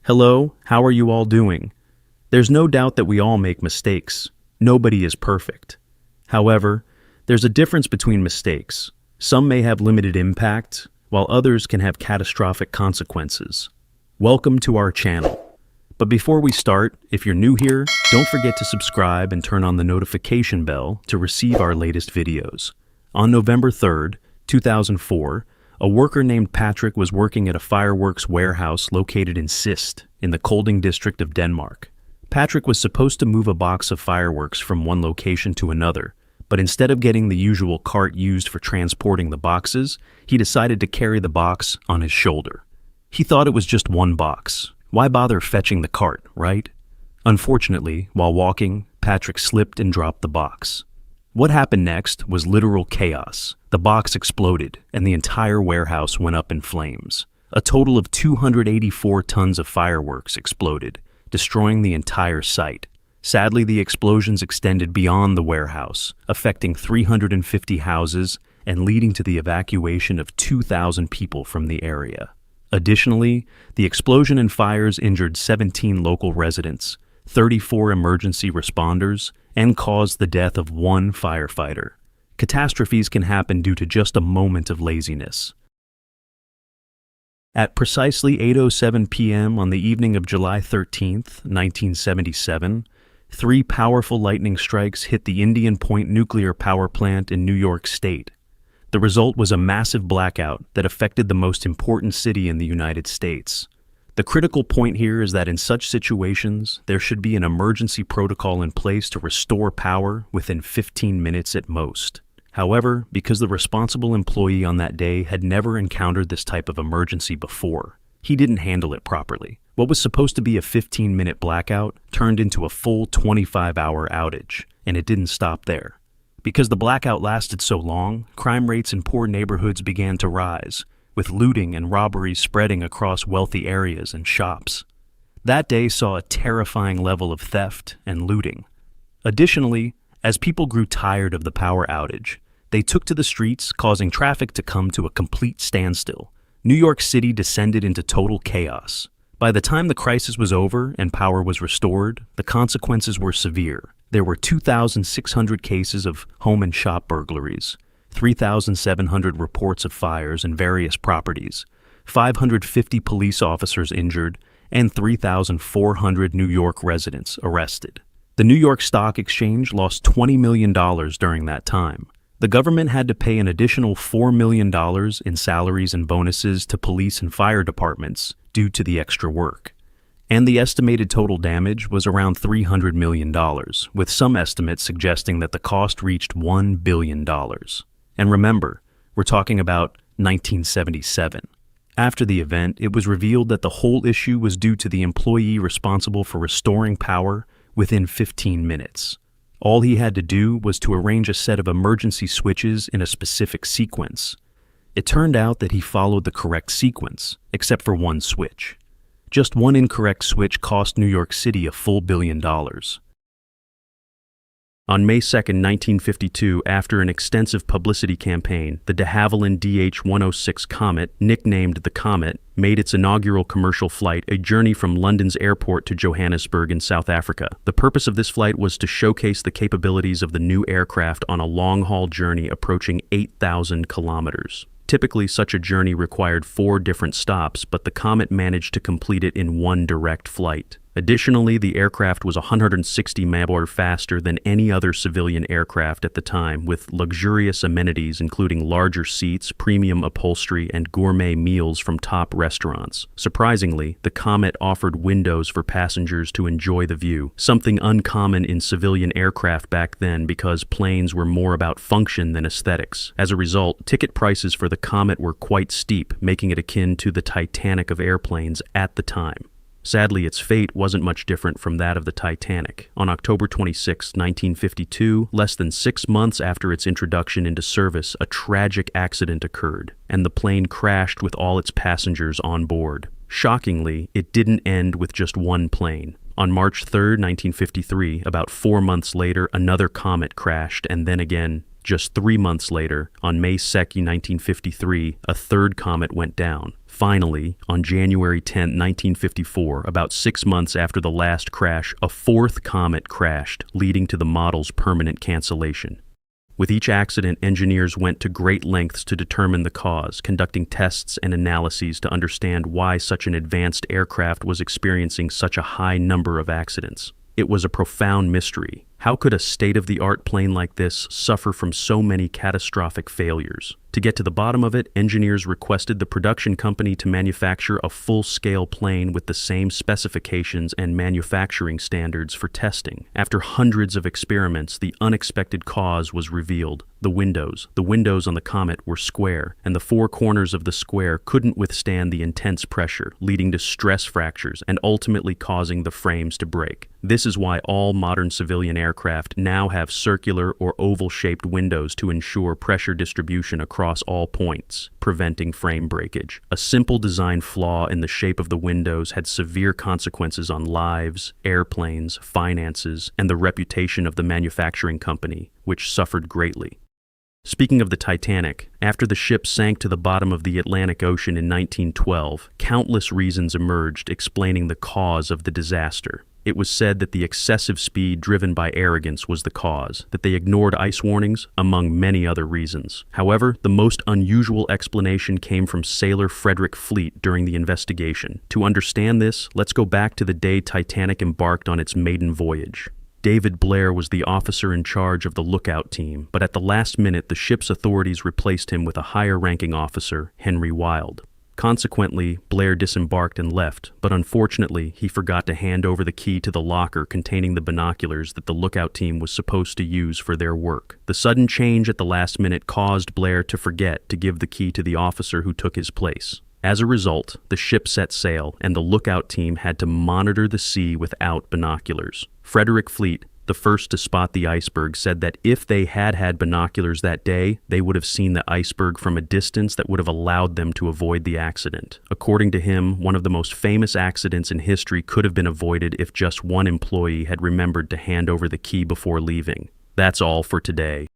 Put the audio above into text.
Hello, how are you all doing? There's no doubt that we all make mistakes. Nobody is perfect. However, there's a difference between mistakes. Some may have limited impact, while others can have catastrophic consequences. Welcome to our channel. But before we start, if you're new here, don't forget to subscribe and turn on the notification bell to receive our latest videos. On November 3rd, 2004, a worker named Patrick was working at a fireworks warehouse located in Sist, in the Kolding district of Denmark. Patrick was supposed to move a box of fireworks from one location to another, but instead of getting the usual cart used for transporting the boxes, he decided to carry the box on his shoulder. He thought it was just one box. Why bother fetching the cart, right? Unfortunately, while walking, Patrick slipped and dropped the box. What happened next was literal chaos. The box exploded, and the entire warehouse went up in flames. A total of 284 tons of fireworks exploded, destroying the entire site. Sadly, the explosions extended beyond the warehouse, affecting 350 houses and leading to the evacuation of 2,000 people from the area. Additionally, the explosion and fires injured 17 local residents, 34 emergency responders, and caused the death of one firefighter. Catastrophes can happen due to just a moment of laziness. At precisely 8:07 p.m. on the evening of July 13th, 1977, three powerful lightning strikes hit the Indian Point nuclear power plant in New York State. The result was a massive blackout that affected the most important city in the United States. The critical point here is that in such situations, there should be an emergency protocol in place to restore power within 15 minutes at most. However, because the responsible employee on that day had never encountered this type of emergency before, he didn't handle it properly. What was supposed to be a 15-minute blackout turned into a full 25-hour outage, and it didn't stop there. Because the blackout lasted so long, crime rates in poor neighborhoods began to rise, with looting and robberies spreading across wealthy areas and shops. That day saw a terrifying level of theft and looting. Additionally, as people grew tired of the power outage, they took to the streets, causing traffic to come to a complete standstill. New York City descended into total chaos. By the time the crisis was over and power was restored, the consequences were severe. There were 2,600 cases of home and shop burglaries, 3,700 reports of fires in various properties, 550 police officers injured, and 3,400 New York residents arrested. The New York Stock Exchange lost $20 million during that time. The government had to pay an additional $4 million in salaries and bonuses to police and fire departments due to the extra work. And the estimated total damage was around $300 million, with some estimates suggesting that the cost reached $1 billion. And remember, we're talking about 1977. After the event, it was revealed that the whole issue was due to the employee responsible for restoring power within 15 minutes. All he had to do was to arrange a set of emergency switches in a specific sequence. It turned out that he followed the correct sequence, except for one switch. Just one incorrect switch cost New York City a full $1 billion. On May 2, 1952, after an extensive publicity campaign, the de Havilland DH-106 Comet, nicknamed the Comet, made its inaugural commercial flight, a journey from London's airport to Johannesburg in South Africa. The purpose of this flight was to showcase the capabilities of the new aircraft on a long-haul journey approaching 8,000 kilometers. Typically, such a journey required 4 different stops, but the Comet managed to complete it in one direct flight. Additionally, the aircraft was 160 miles faster than any other civilian aircraft at the time, with luxurious amenities including larger seats, premium upholstery, and gourmet meals from top restaurants. Surprisingly, the Comet offered windows for passengers to enjoy the view, something uncommon in civilian aircraft back then because planes were more about function than aesthetics. As a result, ticket prices for the Comet were quite steep, making it akin to the Titanic of airplanes at the time. Sadly, its fate wasn't much different from that of the Titanic. On October 26, 1952, less than 6 months after its introduction into service, a tragic accident occurred, and the plane crashed with all its passengers on board. Shockingly, it didn't end with just one plane. On March 3, 1953, about 4 months later, another Comet crashed, and then again, just 3 months later, on May 2, 1953, a third Comet went down. Finally, on January 10, 1954, about 6 months after the last crash, a fourth comet crashed, leading to the model's permanent cancellation. With each accident, engineers went to great lengths to determine the cause, conducting tests and analyses to understand why such an advanced aircraft was experiencing such a high number of accidents. It was a profound mystery. How could a state-of-the-art plane like this suffer from so many catastrophic failures? To get to the bottom of it, engineers requested the production company to manufacture a full-scale plane with the same specifications and manufacturing standards for testing. After hundreds of experiments, the unexpected cause was revealed. The windows on the Comet were square, and the four corners of the square couldn't withstand the intense pressure, leading to stress fractures and ultimately causing the frames to break. This is why all modern civilian aircraft now have circular or oval-shaped windows to ensure pressure distribution across all points, preventing frame breakage. A simple design flaw in the shape of the windows had severe consequences on lives, airplanes, finances, and the reputation of the manufacturing company, which suffered greatly. Speaking of the Titanic, after the ship sank to the bottom of the Atlantic Ocean in 1912, countless reasons emerged explaining the cause of the disaster. It was said that the excessive speed driven by arrogance was the cause, that they ignored ice warnings, among many other reasons. However, the most unusual explanation came from sailor Frederick Fleet during the investigation. To understand this, let's go back to the day Titanic embarked on its maiden voyage. David Blair was the officer in charge of the lookout team, but at the last minute the ship's authorities replaced him with a higher-ranking officer, Henry Wilde. Consequently, Blair disembarked and left, but unfortunately, he forgot to hand over the key to the locker containing the binoculars that the lookout team was supposed to use for their work. The sudden change at the last minute caused Blair to forget to give the key to the officer who took his place. As a result, the ship set sail, and the lookout team had to monitor the sea without binoculars. Frederick Fleet, the first to spot the iceberg, said that if they had had binoculars that day, they would have seen the iceberg from a distance that would have allowed them to avoid the accident. According to him, one of the most famous accidents in history could have been avoided if just one employee had remembered to hand over the key before leaving. That's all for today.